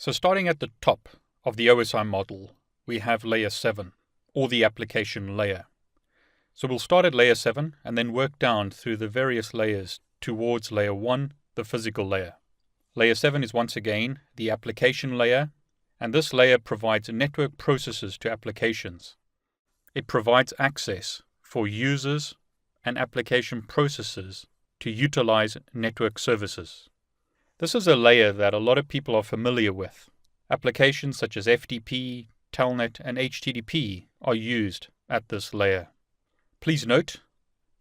So starting at the top of the OSI model, we have layer 7, or the application layer. So we'll start at layer 7 and then work down through the various layers towards layer 1, the physical layer. Layer 7 is once again the application layer, and this layer provides network processes to applications. It provides access for users and application processes to utilize network services. This is a layer that a lot of people are familiar with. Applications such as FTP, Telnet, and HTTP are used at this layer. Please note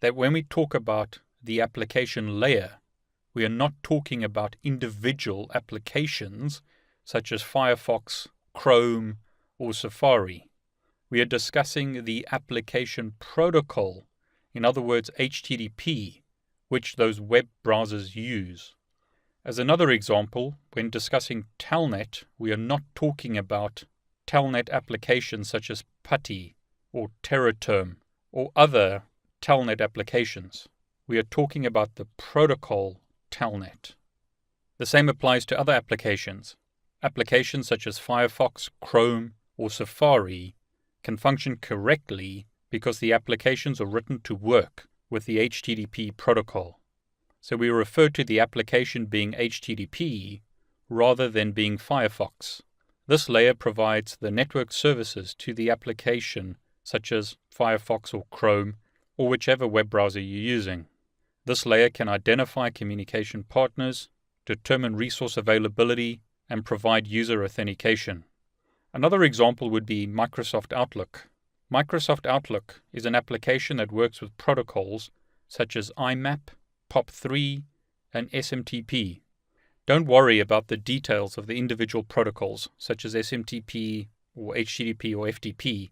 that when we talk about the application layer, we are not talking about individual applications such as Firefox, Chrome, or Safari. We are discussing the application protocol, in other words HTTP, which those web browsers use. As another example, when discussing Telnet, we are not talking about Telnet applications such as PuTTY or Teraterm or other Telnet applications. We are talking about the protocol Telnet. The same applies to other applications. Applications such as Firefox, Chrome, or Safari can function correctly because the applications are written to work with the HTTP protocol. So we refer to the application being HTTP rather than being Firefox. This layer provides the network services to the application such as Firefox or Chrome or whichever web browser you're using. This layer can identify communication partners, determine resource availability, and provide user authentication. Another example would be Microsoft Outlook. Microsoft Outlook is an application that works with protocols such as IMAP, POP3, and SMTP. Don't worry about the details of the individual protocols such as SMTP or HTTP or FTP.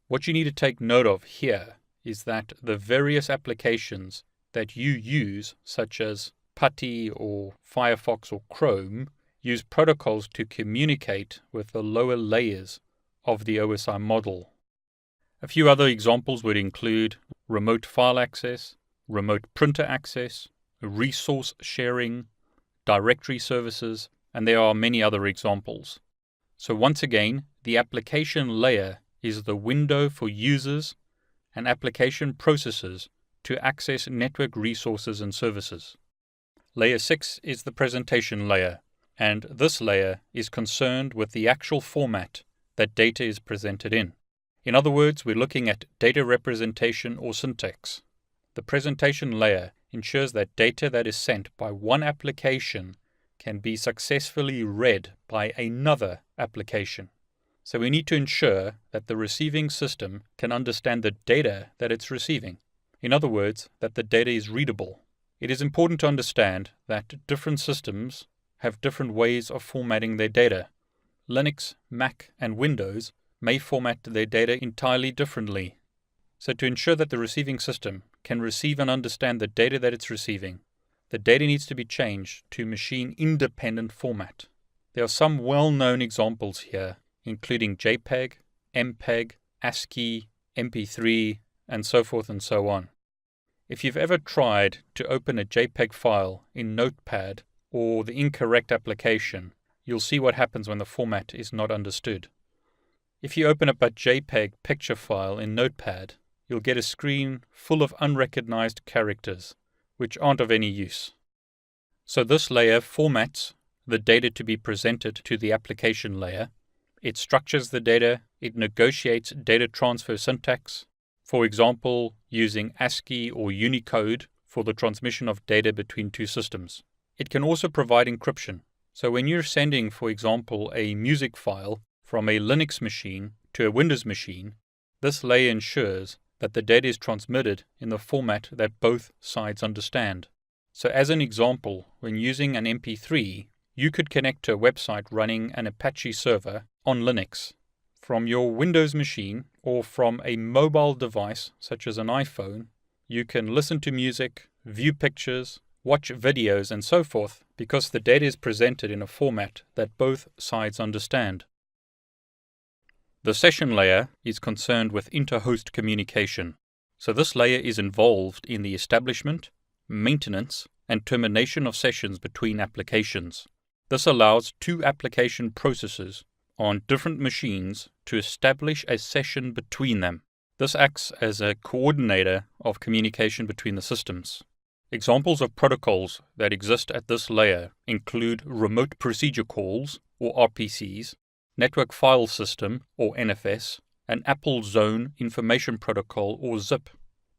What you need to take note of here is that the various applications that you use, such as PuTTY or Firefox or Chrome, use protocols to communicate with the lower layers of the OSI model. A few other examples would include remote file access, remote printer access, resource sharing, directory services, and there are many other examples. So once again, the application layer is the window for users and application processes to access network resources and services. Layer 6 is the presentation layer, and this layer is concerned with the actual format that data is presented in. In other words, we're looking at data representation or syntax. The presentation layer ensures that data that is sent by one application can be successfully read by another application. So we need to ensure that the receiving system can understand the data that it's receiving. In other words, that the data is readable. It is important to understand that different systems have different ways of formatting their data. Linux, Mac, and Windows may format their data entirely differently. So to ensure that the receiving system can receive and understand the data that it's receiving, the data needs to be changed to machine-independent format. There are some well-known examples here, including JPEG, MPEG, ASCII, MP3, and so forth and so on. If you've ever tried to open a JPEG file in Notepad or the incorrect application, you'll see what happens when the format is not understood. If you open up a JPEG picture file in Notepad, you'll get a screen full of unrecognized characters, which aren't of any use. So this layer formats the data to be presented to the application layer. It structures the data, it negotiates data transfer syntax, for example, using ASCII or Unicode for the transmission of data between two systems. It can also provide encryption. So when you're sending, for example, a music file from a Linux machine to a Windows machine, this layer ensures that the data is transmitted in the format that both sides understand. So as an example, when using an MP3, you could connect to a website running an Apache server on Linux from your Windows machine or from a mobile device such as an iPhone. You can listen to music, view pictures, watch videos, and so forth because the data is presented in a format that both sides understand. The session layer is concerned with inter-host communication. So this layer is involved in the establishment, maintenance, and termination of sessions between applications. This allows two application processes on different machines to establish a session between them. This acts as a coordinator of communication between the systems. Examples of protocols that exist at this layer include Remote Procedure Calls, or RPCs, Network File System, or NFS, and Apple Zone Information Protocol, or ZIP.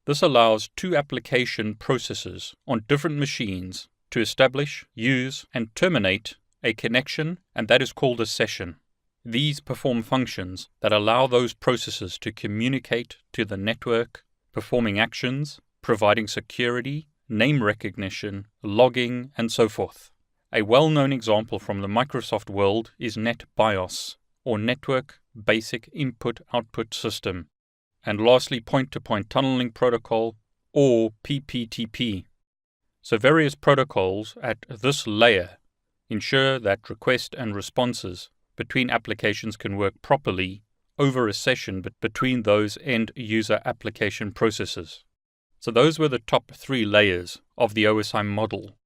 This allows two application processes on different machines to establish, use, and terminate a connection, and that is called a session. These perform functions that allow those processes to communicate to the network, performing actions, providing security, name recognition, logging, and so forth. A well-known example from the Microsoft world is NetBIOS, or Network Basic Input-Output System, and lastly Point-to-Point Tunneling Protocol, or PPTP. So various protocols at this layer ensure that requests and responses between applications can work properly over a session between those end-user application processes. So those were the top three layers of the OSI model.